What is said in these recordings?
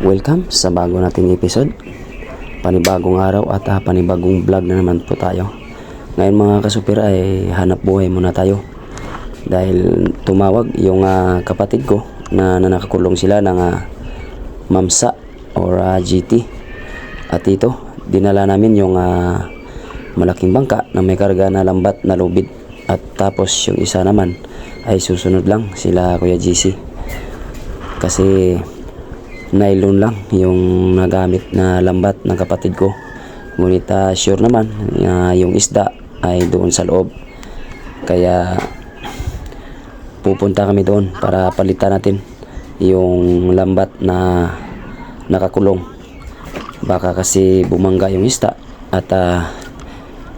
Welcome sa bago nating episode. Panibagong araw at panibagong vlog na naman po tayo. Ngayon mga kasupir ay hanap buhay muna tayo. Dahil tumawag yung kapatid ko na nakakulong sila ng MAMSA or GT. At ito, dinala namin yung malaking bangka na may karga na lambat na lubid. At tapos yung isa naman ay susunod lang sila Kuya GC. Kasi nylon lang yung nagamit na lambat ng kapatid ko. Ngunit sure naman yung isda ay doon sa loob. Kaya pupunta kami doon para palitan natin yung lambat na nakakulong. Baka kasi bumangga yung isda at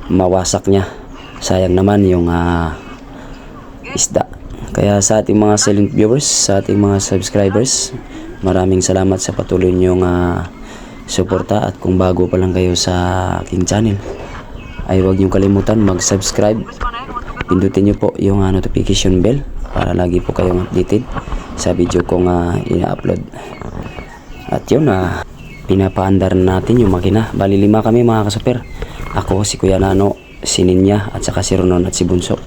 mawasak niya. Sayang naman yung isda. Kaya sa ating mga silent viewers, sa ating mga subscribers, maraming salamat sa patuloy niyong suporta. At kung bago pa lang kayo sa aking channel ay huwag niyong kalimutan mag-subscribe. Pindutin niyo po yung notification bell para lagi po kayong updated sa video kong ina-upload. At yun, pinapaandar natin yung makina. Bali 5 kami mga kasuper. Ako, si Kuya Nano, si Ninya at saka si Ronon at si Bunso.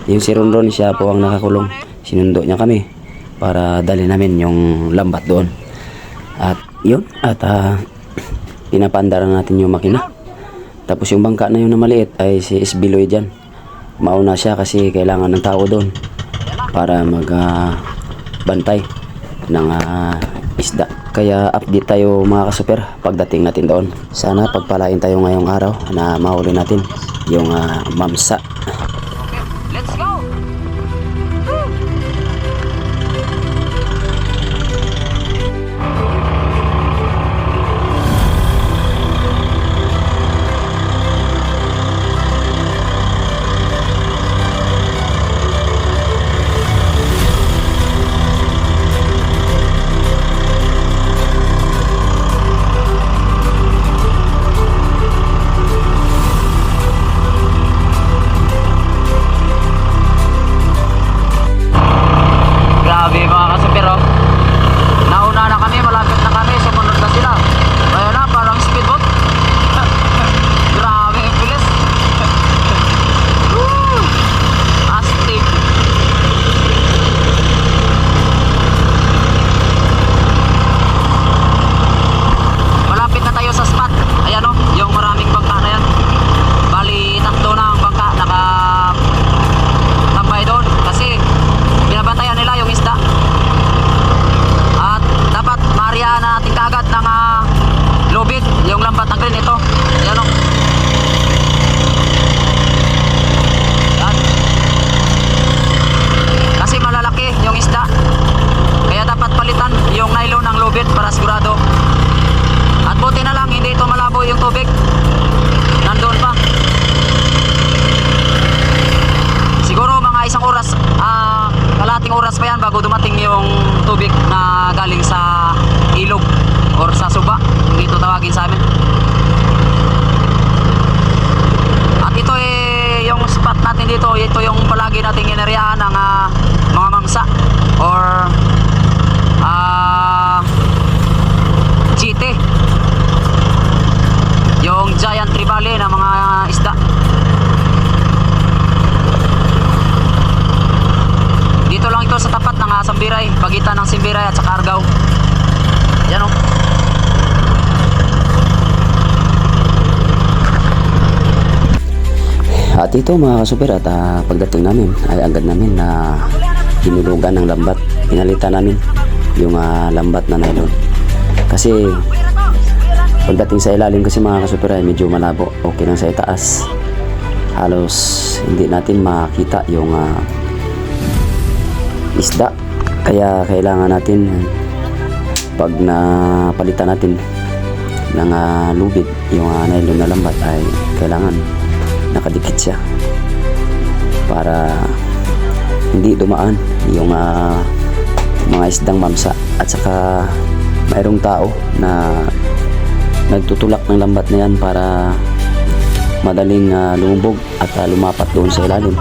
Yung si Ronon, siya po ang nakakulong. Sinundo niya kami para dali namin yung lambat doon. At yun, at pinapandaran natin yung makina. Tapos yung bangka na yun na maliit ay si Isbiloy dyan. Mauna siya kasi kailangan ng tao doon para magbantay ng isda. Kaya update tayo mga kasuper pagdating natin doon. Sana pagpalain tayo ngayong araw na mahuli natin yung MAMSA. Let's go! Grabe mga kasupir, oh. Nauna na kami, malapit na kami, sumunod na sila. Ayun na, parang speedboat. Grabe yung bilis. Woo! Astig. Malapit na tayo sa spot. Ayan, oh, yung maraming bangka na yan. Bali, 3 na ang bangka nakatambay doon kasi binabantayan nila yung isda. At dapat maarihan natin kaagad ng lubid yung lambat na green. Ito, yan o. Yan. Kasi malalaki yung isda, kaya dapat palitan yung nylon ng lubid para sigurado. At buti na lang hindi ito malabo yung tubig, nandoon pa. Siguro mga 1 oras, kalahating oras pa yan bago dumating yung tubig na galing sa ilog or sa suba, dito tawagin sa amin. At ito yung spot natin dito. Ito yung palagi nating inaryahan ng mga MAMSA or GT, yung giant trevally na mga isda. Dito lang ito sa tapat ng Sambiray, pagitan ng Sambiray at saka Argao. Yan, oh. At ito mga kasupir, at pagdating namin ay agad namin na hinulugan ng lambat. Pinalitan namin yung lambat na nylon. Kasi pagdating sa ilalim kasi mga kasupir ay medyo malabo. Okay lang sa itaas, halos hindi natin makita yung isda. Kaya kailangan natin pag napalitan natin ng lubid yung nylon na lambat ay kailangan nakadikit siya para hindi dumaan yung mga isdang MAMSA. At saka mayroong tao na nagtutulak ng lambat na yan para madaling lumubog at lumapat doon sa ilalim.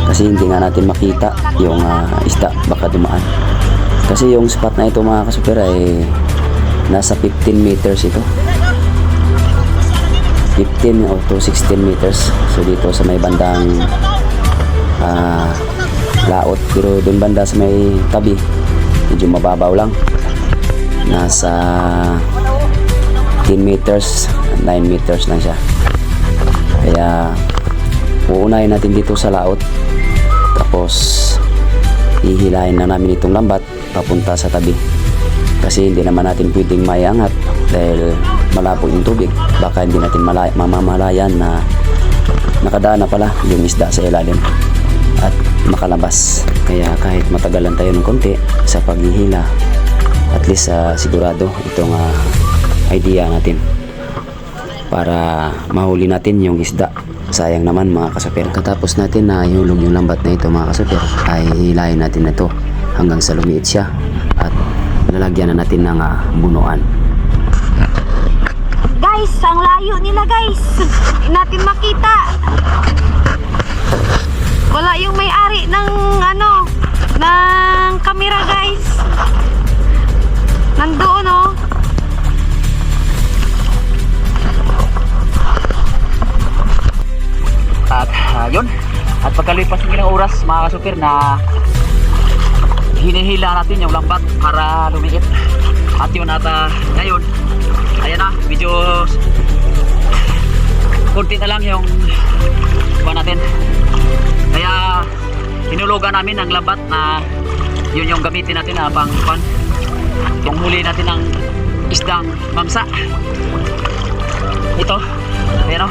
Kasi hindi nga natin makita yung isda, baka dumaan. Kasi yung spot na ito mga kasupir ay Nasa 15 meters ito. 15 o to 16 meters. So dito sa may bandang laot, pero doon banda sa may tabi medyo mababaw lang. Nasa 10 meters, 9 meters lang siya. Kaya uunahin natin dito sa laot, tapos hihilahin na namin itong lambat papunta sa tabi, kasi hindi naman natin pwedeng maiangat dahil malabo yung tubig. Baka hindi natin mamamalayan na nakadaan na pala yung isda sa ilalim at makalabas. Kaya kahit matagalan tayo ng konti sa paghihila, at least sigurado itong idea natin para mahuli natin yung isda. Sayang naman mga kasuper, katapos natin na ihulog yung lambat na ito mga kasuper, ay hilahin natin na ito hanggang sa lumiit siya at lalagyan na natin ng bunuan. Guys, ang layo nila guys. Hindi natin makita. Wala yung may-ari ng ng camera guys. Nandoon oh. At yun, at pagkalipas ng ilang oras mga kasuper na hinihila natin yung lambat para lumiit. At yun, at ngayon ayan na, medyo konti na lang yung kuha natin. Kaya hinulugan namin ang lambat na yun yung gamitin natin na pang huli natin ng isdang mamsa. Ito, ayan o.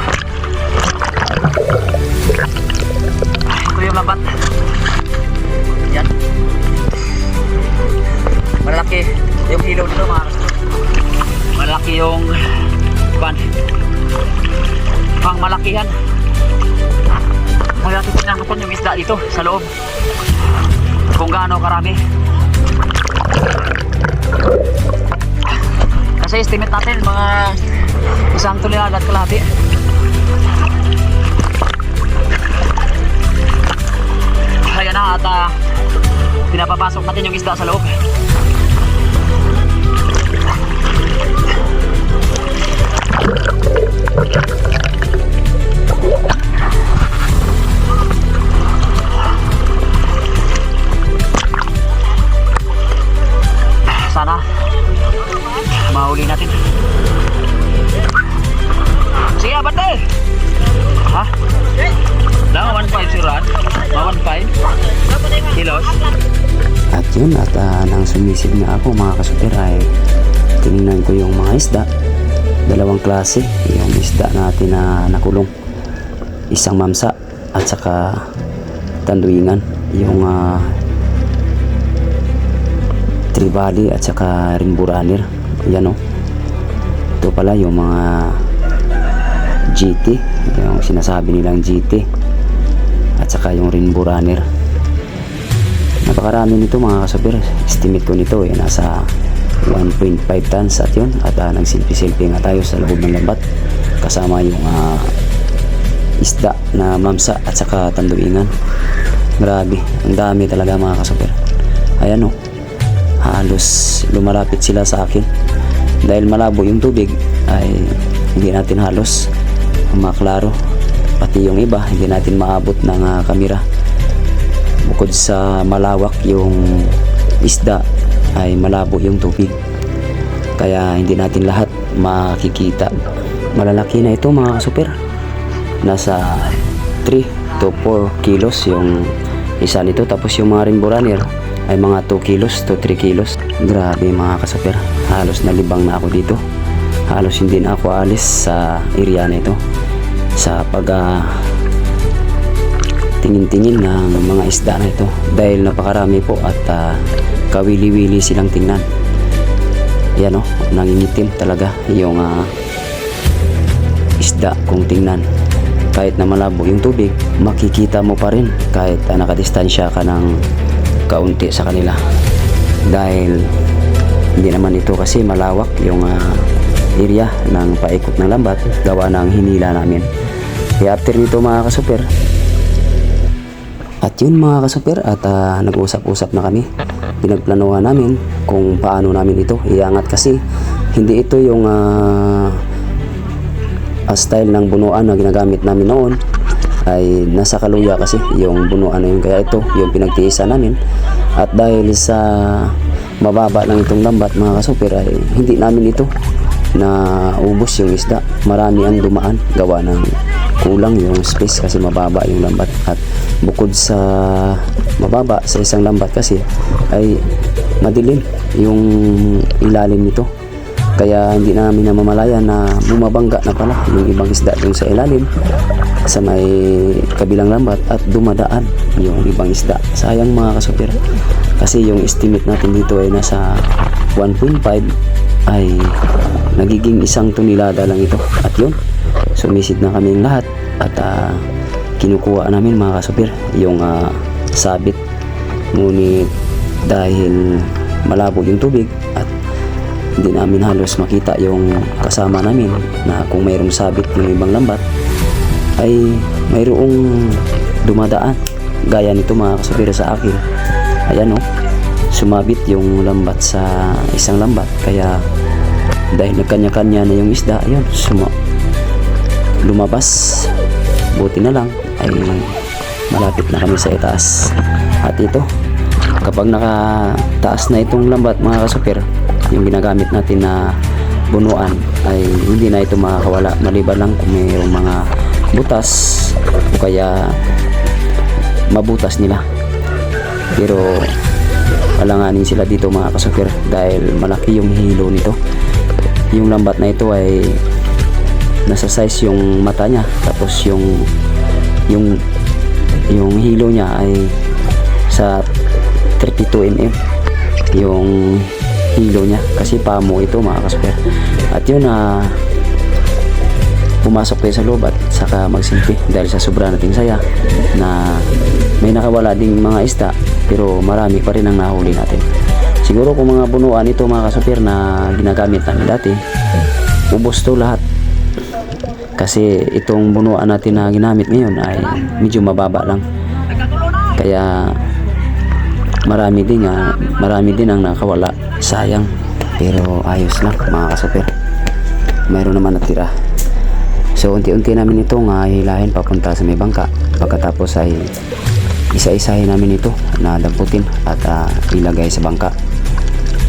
Ito yung lambat. Yan. Malaki yung hilo nito mga kasuper. Malaki yung pang malakihan. Kaya titignan natin yung isda dito sa loob kung gaano karami. Kasi estimate natin mga 1 tonelada at kalahati. Kaya na at pinapapasok natin yung isda sa loob. Sana mahuli natin. Sige, bate! Ha? Lang 1.5 surat? 1.5 kilos? At yun, at nang sumisid na ako mga kasuper, ay tinignan ko yung mga isda. Dalawang klase yung isda natin na nakulong, isang mamsa at saka tanduingan, yung tribali at saka rainbow runner. Yan o, ito pala yung mga GT, yung sinasabi nilang GT at saka yung rainbow runner. Napakarami nito mga kasuper. Estimate ko nito nasa 1.5 tons at yun. At nagsilpi-silpi nga tayo sa loob ng lambat kasama yung isda na mamsa at saka tanduingan. Grabe, ang dami talaga mga kasuper. Ayan o, halos lumalapit sila sa akin. Dahil malabo yung tubig ay hindi natin halos maklaro. Pati yung iba hindi natin maabot ng kamera. Bukod sa malawak yung isda ay malabo yung tubig, kaya hindi natin lahat makikita. Malalaki na ito mga kasuper, nasa 3 to 4 kilos yung isa nito. Tapos yung mga rainbow runner ay mga 2 kilos to 3 kilos. Grabe mga kasuper, halos nalibang na ako dito. Halos hindi na ako alis sa area na ito sa pag tingin-tingin ng mga isda na ito, dahil napakarami po at kawili-wili silang tingnan. Yan o, nangingitim talaga yung isda kung tingnan. Kahit na malabo yung tubig, makikita mo pa rin kahit nakadistansya ka ng kaunti sa kanila. Dahil hindi naman ito kasi malawak yung area ng paikot ng lambat gawa ng hinila namin. Kaya after nito mga kasuper, at yun mga kasuper, at nag-usap-usap na kami. Pinagplanuhan namin kung paano namin ito iangat, kasi Hindi ito yung style ng bunuan na ginagamit namin noon, ay nasa Kaluya kasi yung bunuan na yun, kaya ito yung pinagtiisan namin. At dahil sa mababa lang itong lambat mga kasupir, ay hindi namin ito na ubos yung isda. Marami ang dumaan, gawa ng kulang yung space kasi mababa yung lambat. At bukod sa mababa sa isang lambat kasi ay madilim yung ilalim nito, kaya hindi namin namamalayan na bumabangga na pala yung ibang isda dun sa ilalim sa may kabilang lambat at dumadaan yung ibang isda. Sayang mga kasupir, kasi yung estimate natin dito ay nasa 1.5, ay nagiging 1 tonelada lang ito. At yun, sumisid na kami lahat at kinukuha namin mga kasupir yung sabit. Ngunit dahil malabo yung tubig at hindi namin halos makita yung kasama namin na kung mayroong sabit yung ibang lambat, ay mayroong dumadaan gaya nito mga kasupir sa akin. Ayan o, sumabit yung lambat sa isang lambat, kaya dahil nagkanya-kanya na yung isda, ayun, lumabas. Buti na lang ay malapit na kami sa itaas. At ito, kapag nakataas na itong lambat mga kasupir, yung ginagamit natin na bunuan, ay hindi na ito makakawala, maliban lang kung mayroong mga butas o kaya mabutas nila. Pero alanganin sila dito mga kasupir dahil malaki yung hilo nito. Yung lambat na ito ay nasa size yung mata niya, tapos yung hilo niya ay sa 32 mm yung hilo niya, kasi pamo ito mga kasupir. At yun pumasok tayo sa loob at saka magsilpi dahil sa sobra nating saya na may nakawala ding mga isda, pero marami pa rin ang nahuli natin. Siguro kung mga bunuan ito mga kasupir na ginagamit namin dati, ubos to lahat, kasi itong bunuan natin na ginamit ngayon ay medyo mababa lang, kaya marami din ang nakawala. Sayang, pero ayos lang mga kasupir, mayroon naman natira. So unti-unti namin itong hilahin papunta sa may bangka. Pagkatapos ay isa-isahin namin ito na damputin at ilagay sa bangka,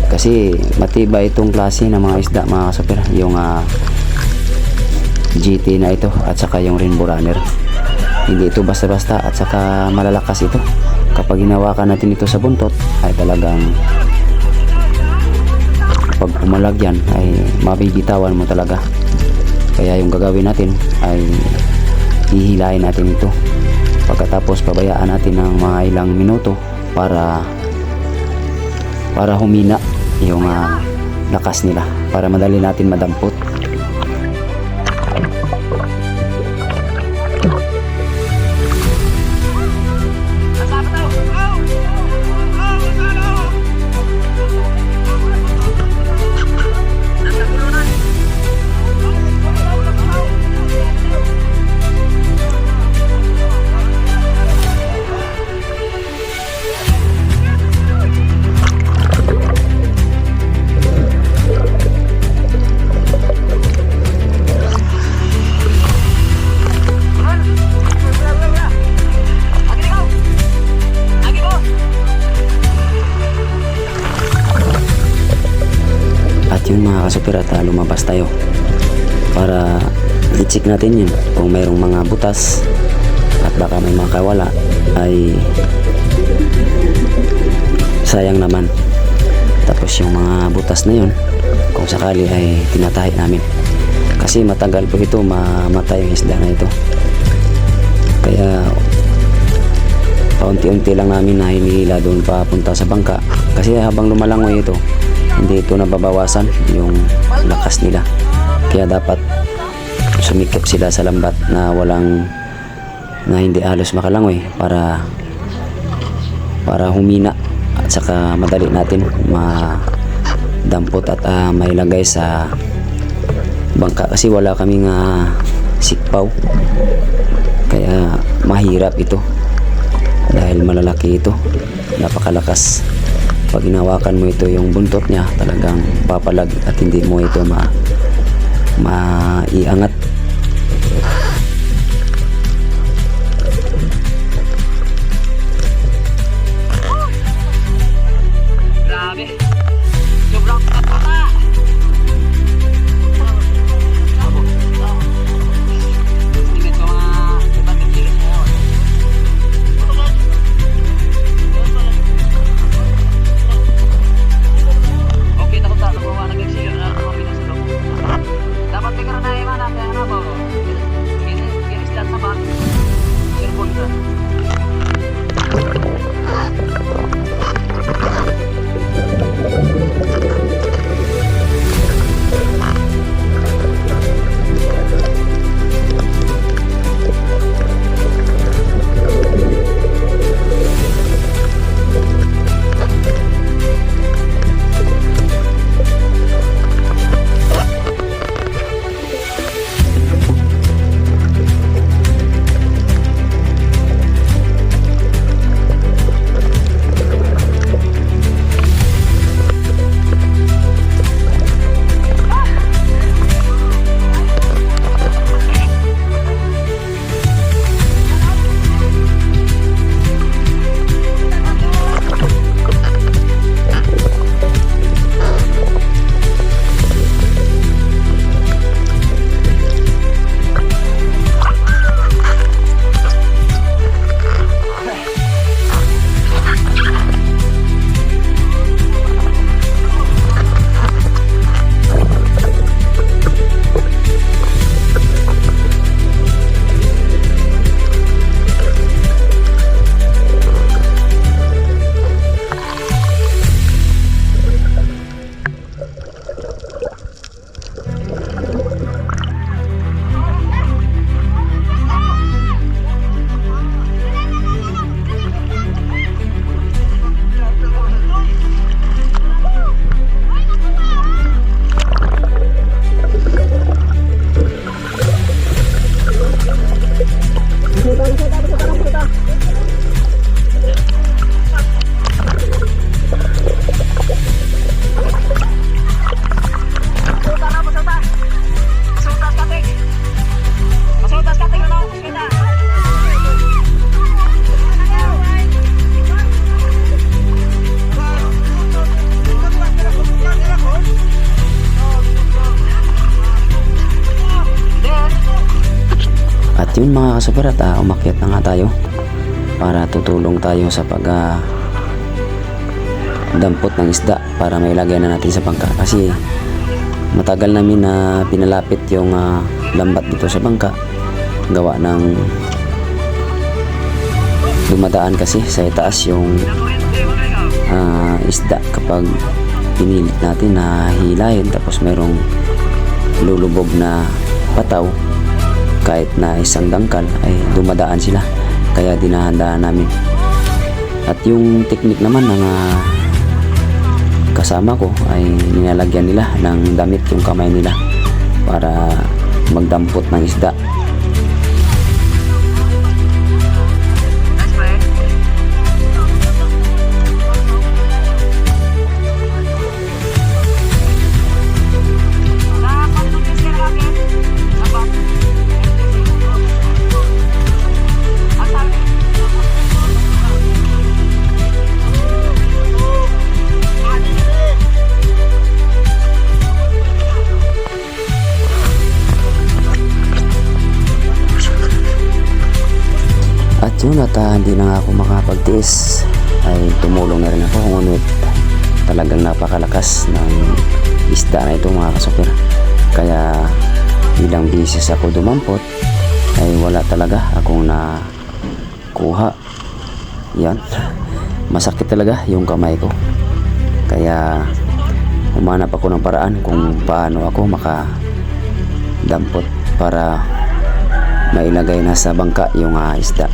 kasi matibay itong klase ng mga isda mga kasupir, yung GT na ito at saka yung Rainbow Runner. Hindi ito basta-basta, at saka malalakas ito. Kapag hinawakan natin ito sa buntot ay talagang pag umalag yan ay mabibitawan mo talaga. Kaya yung gagawin natin ay hihilahin natin ito. Pagkatapos pabayaan natin ng mga ilang minuto para humina yung lakas nila, para madali natin madampot. Yun mga kasupir, at lumabas tayo para i-check natin yun kung mayroong mga butas at baka may mga kawala, ay sayang naman. Tapos yung mga butas na yun, kung sakali ay tinatahi namin, kasi matagal po ito mamatay yung isda na ito. Kaya paunti-unti lang namin na hinihila doon papunta sa bangka, kasi habang lumalangoy ito, hindi ito nababawasan yung lakas nila. Kaya dapat sumikip sila sa lambat na hindi halos makalangoy para humina, at saka madali natin madampot at mailagay sa bangka, kasi wala kaming sikpaw, kaya mahirap ito dahil malalaki ito, napakalakas. pag hinawakan mo ito yung buntot niya, talagang papalag at hindi mo ito maiangat. Grabe. Sobrang katata. Tingin ko mga ibang nagkilis mo. Okay, takot sa nakuha na nagsilo na kumapit na sa loob. Dapat may karanay man natin ano ba? Ginistan na ba? Sirpon ka. At yun mga kasuper, at umakyat na nga tayo para tutulong tayo sa dampot ng isda para mailagay na natin sa bangka, kasi matagal namin na pinalapit yung lambat dito sa bangka, gawa ng dumadaan kasi sa itaas yung isda kapag pinilit natin na hilahin, tapos merong lulubog na pataw, kahit na isang dangkal ay dumadaan sila, kaya dinahandaan namin. At yung technique naman ng kasama ko ay nilalagyan nila ng damit yung kamay nila para magdampot ng isda. Yun, at hindi na nga ako makapagtiis, ay tumulong na rin ako, ngunit talagang napakalakas ng isda na ito mga kasuper, kaya ilang bisis ako dumampot ay wala talaga akong nakuha. Yan, masakit talaga yung kamay ko, kaya humanap ako ng paraan kung paano ako makadampot para mailagay na sa bangka yung isda.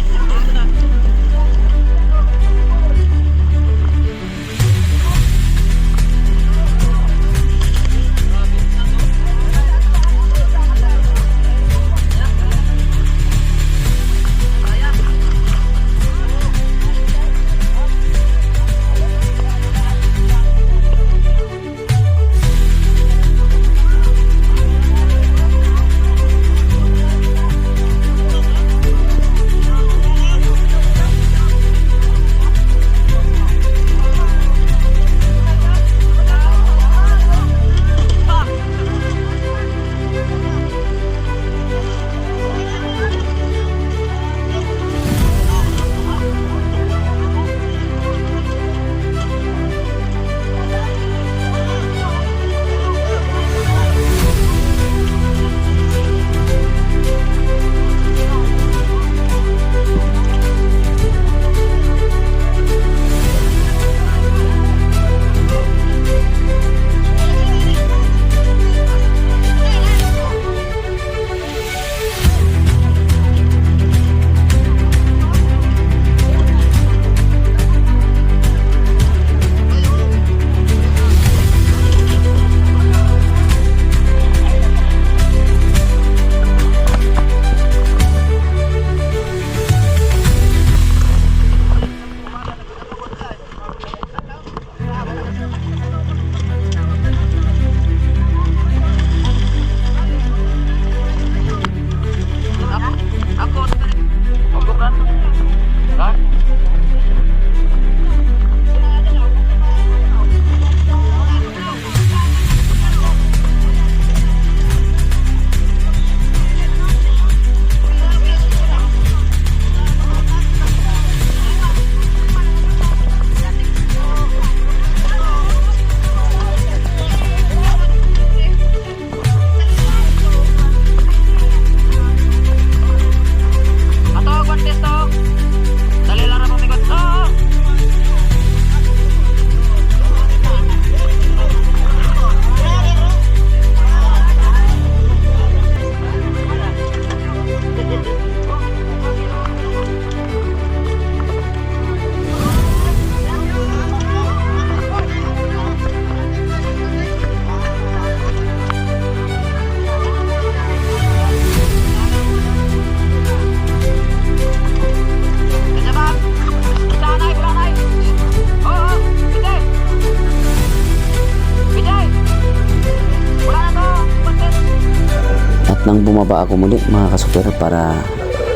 bumaba ako muli mga kasuper para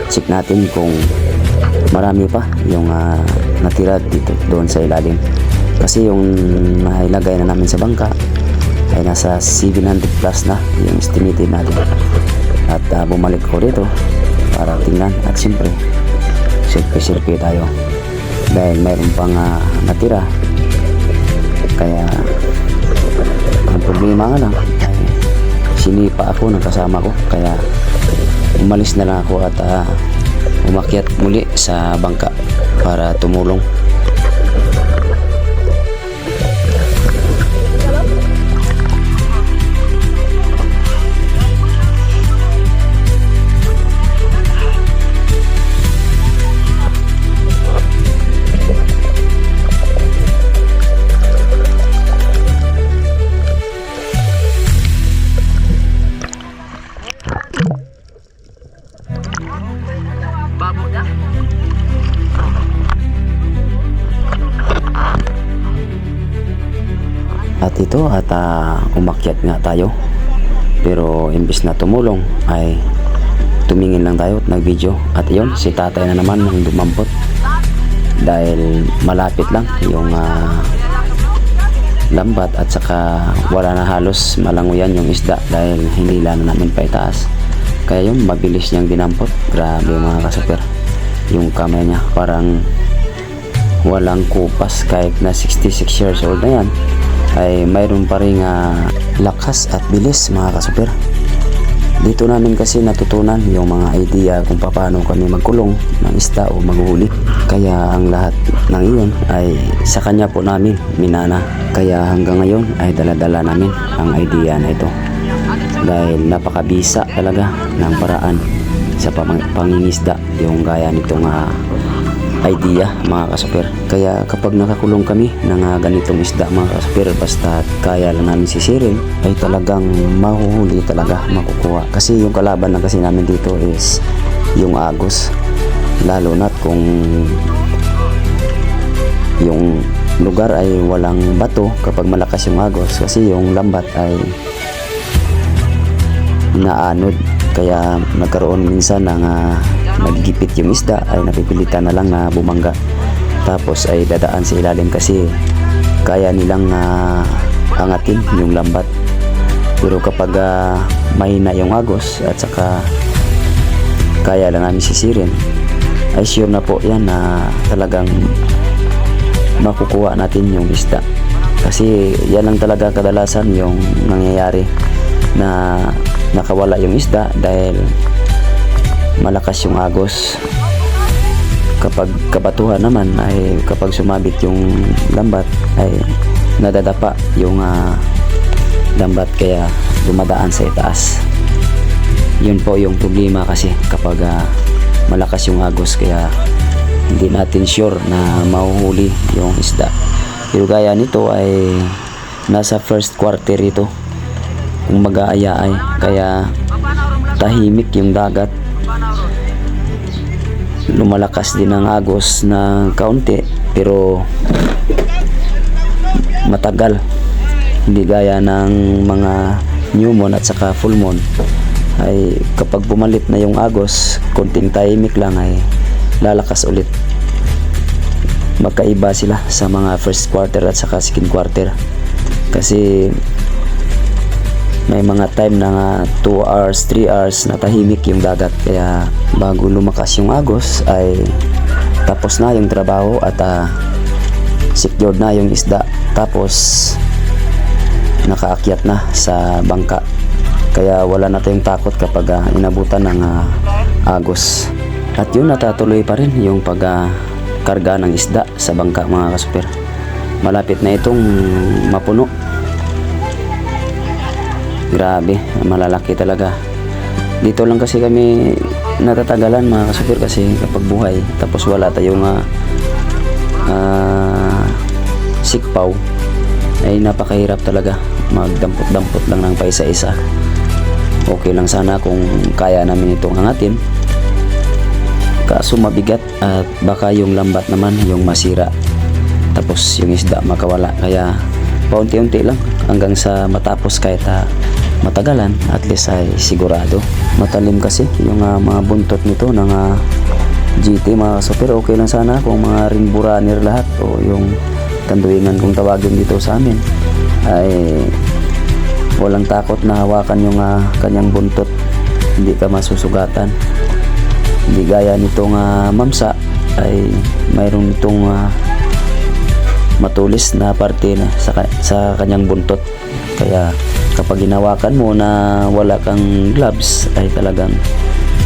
check natin kung marami pa yung natira dito doon sa ilalim. Kasi yung nailagay na namin sa bangka ay nasa 700 plus na yung estimated natin. At bumalik ko dito para tingnan at siyempre selfie tayo dahil mayroon pang natira. Kaya ang problema nga lang ay sinipa ako ng kasama ko, kaya umalis na lang ako at umakyat muli sa bangka para tumulong. Babo na. At ito umakyat nga tayo, pero imbis na tumulong ay tumingin lang tayo at nag-video. At yun, si tatay na naman ang dumampot dahil malapit lang yung lambat at saka wala na halos malanguyan yung isda dahil hindi na namin pa itaas. Kaya yun, mabilis niyang dinampot. Grabe mga kasuper, yung kamay niya parang walang kupas. Kahit na 66 years old na yan ay mayroon pa rin lakas at bilis mga kasuper. Dito namin kasi natutunan yung mga idea kung paano kami magkulong ng isda o maghuli. Kaya ang lahat ng iyon ay sa kanya po namin minana. Kaya hanggang ngayon ay dala-dala namin ang idea na ito dahil napakabisa talaga ng paraan sa pangingisda yung gaya nitong idea mga kasuper. Kaya kapag nakakulong kami ng ganitong isda mga kasuper, basta kaya lang namin sisirin, ay talagang mahuhuli talaga, makukuha. Kasi yung kalaban na kasi namin dito is yung agos, lalo na kung yung lugar ay walang bato. Kapag malakas yung agos, kasi yung lambat ay naanod, kaya nagkaroon minsan ng nagigipit yung isda, ay napipilitan na lang na bumangga tapos ay dadaan sa ilalim kasi kaya nilang angatin yung lambat. Pero kapag mahina yung agos at saka kaya lang namin sisirin, ay sure na po yan na talagang makukuha natin yung isda. Kasi yan lang talaga kadalasan yung nangyayari na nakawala yung isda dahil malakas yung agos. Kapag kabatuhan naman ay kapag sumabit yung lambat ay nadadapa yung lambat, kaya dumadaan sa itaas. Yun po yung problema kasi kapag malakas yung agos, kaya hindi natin sure na mahuhuli yung isda. Pero gaya nito ay nasa first quarter ito kung mag-aaya ay, kaya tahimik yung dagat. Lumalakas din ang agos na kaunti pero matagal, hindi gaya ng mga new moon at saka full moon ay kapag bumalit na yung agos, konting tahimik lang ay lalakas ulit. Magkaiba sila sa mga first quarter at saka second quarter kasi may mga time na 2 hours, 3 hours na tahimik yung dagat. Kaya bago lumakas yung agos ay tapos na yung trabaho at secured na yung isda. Tapos nakaakyat na sa bangka. Kaya wala na tayong takot kapag inabutan ng agos. At yun, natatuloy pa rin yung pagkarga ng isda sa bangka mga kasuper. Malapit na itong mapuno. Grabe, malalaki talaga. Dito lang kasi kami natatagalan mga kasuper kasi kapag buhay tapos wala tayong sikpaw ay napakahirap talaga. Magdampot-dampot lang ng paisa-isa. Okay lang sana kung kaya namin itong angatin, kaso mabigat at baka yung lambat naman yung masira tapos yung isda makawala. Kaya paunti-unti lang hanggang sa matapos kahit matagalan, at least ay sigurado. Matalim kasi yung mga buntot nito ng GT mga kasupir. Okay lang sana kung mga rainbow runner lahat o yung kanduingan kung tawagin dito sa amin ay walang takot na hawakan yung kanyang buntot, hindi ka masusugatan. Hindi gaya nitong mamsa ay mayroon itong matulis na parte na sa kanyang buntot, kaya kapag hinawakan mo na wala kang gloves ay talagang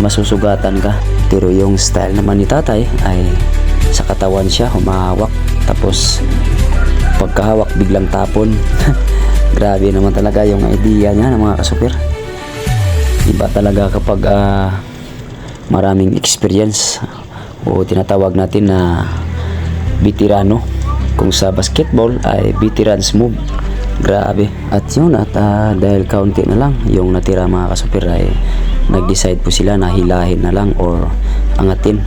masusugatan ka. Pero yung style naman ni tatay ay sa katawan siya humahawak, tapos pagkahawak biglang tapon. Grabe naman talaga yung idea niya ng mga kasupir. Iba talaga kapag maraming experience o tinatawag natin na veterano. Kung sa basketball ay veterans move. Grabe. At yun, at dahil kaunti na lang yung natira mga kasupir ay nag-decide po sila na hilahin na lang or angatin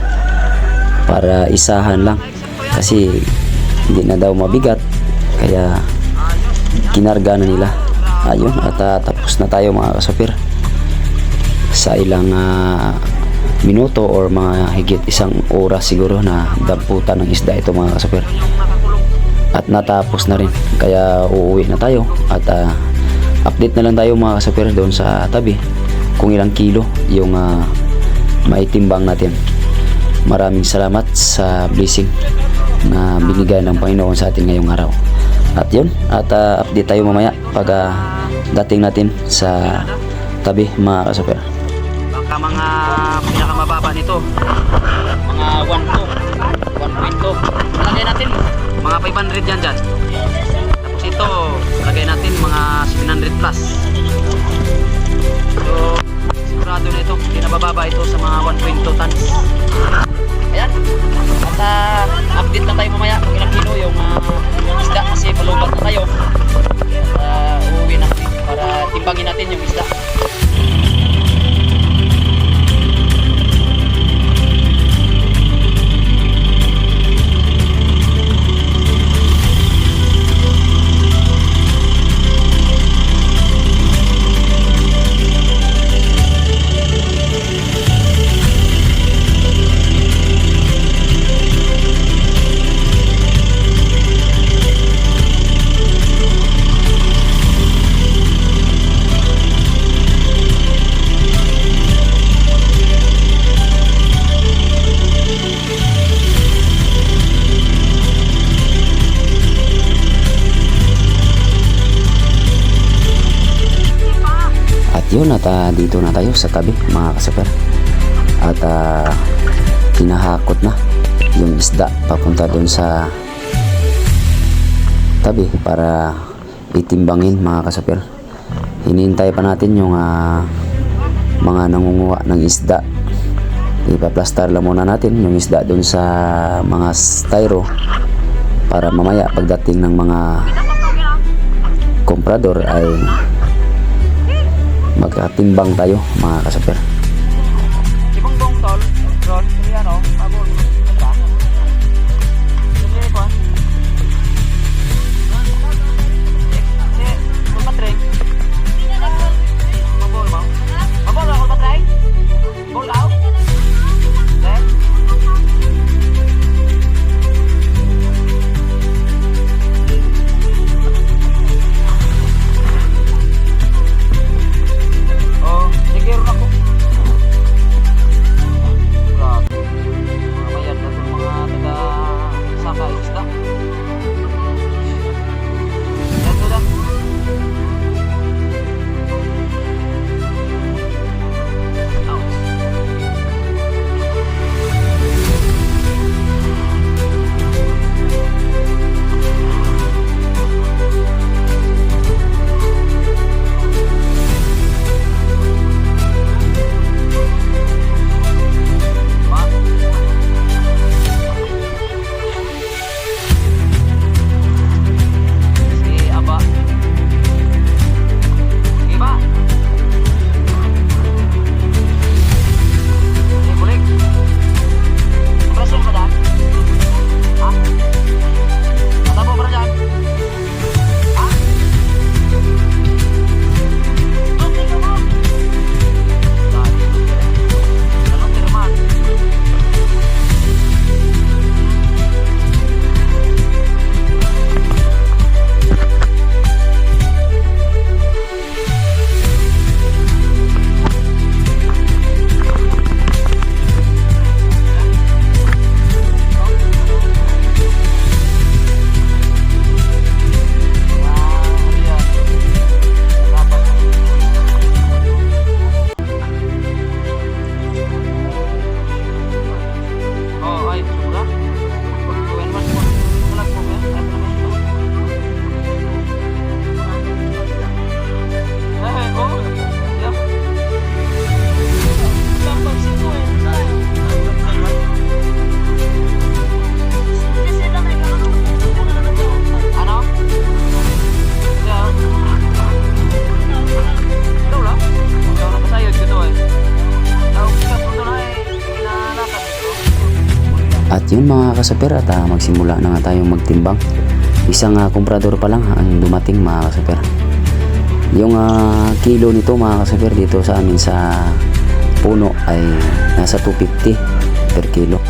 para isahan lang, kasi hindi na daw mabigat, kaya kinarga na nila. Ayun, at tapos na tayo mga kasupir sa ilang minuto or mga higit isang oras siguro na damputan ng isda ito mga kasupir. At natapos na rin, kaya uuwi na tayo at update na lang tayo mga kasupir doon sa tabi kung ilang kilo yung maitimbang natin. Maraming salamat sa blessing na binigay ng Panginoon sa atin ngayong araw. At yun, at update tayo mamaya pag dating natin sa tabi mga kasupir. Baka mga pinakamababa nito, mga 1.2 lagay natin mga 500 yan dyan. Tapos ito lagay natin mga 700 plus. So sigurado na ito, hindi na bababa ito sa mga 1.2 tons. Ayan, at update lang tayo mamaya kung ilang kilo yung isda, kasi palubat na tayo. At uuwi na kami para timbangin natin yung isda. Yun, at dito na tayo sa tabi mga kasupir, at hinahakot na yung isda papunta doon sa tabi para itimbangin mga kasupir. Hinihintay pa natin yung mga nangunguha ng isda. Ipaplastar lang muna natin yung isda doon sa mga styro para mamaya pagdating ng mga komprador ay magkatimbang tayo mga kasupir. Si Bongbong tol, Ron, si ano, pabor, ba? Sige ko. Si Patrick. Mabol mo. Mabol ako Patrick. Bol out. Eh? Oh, sige ron ako. yun mga kasaper, at magsimula na nga tayong magtimbang. Isang komprador pa lang ang dumating mga kasaper. Yung kilo nito mga kasaper dito sa amin sa puno ay nasa 250 per kilo.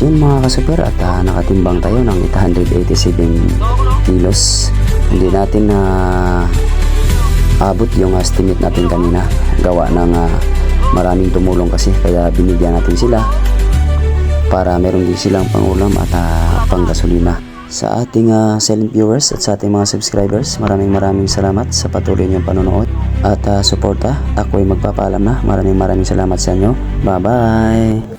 Yun mga kasuper, at nakatimbang tayo ng 887 kilos. Hindi natin na abot yung estimate natin kanina, gawa ng maraming tumulong kasi, kaya binigyan natin sila para meron din silang pangulam at panggasolina. Sa ating silent viewers at sa ating mga subscribers, maraming salamat sa patuloy niyong panonood at suporta. Ako'y magpapaalam na. Maraming salamat sa inyo. Bye bye.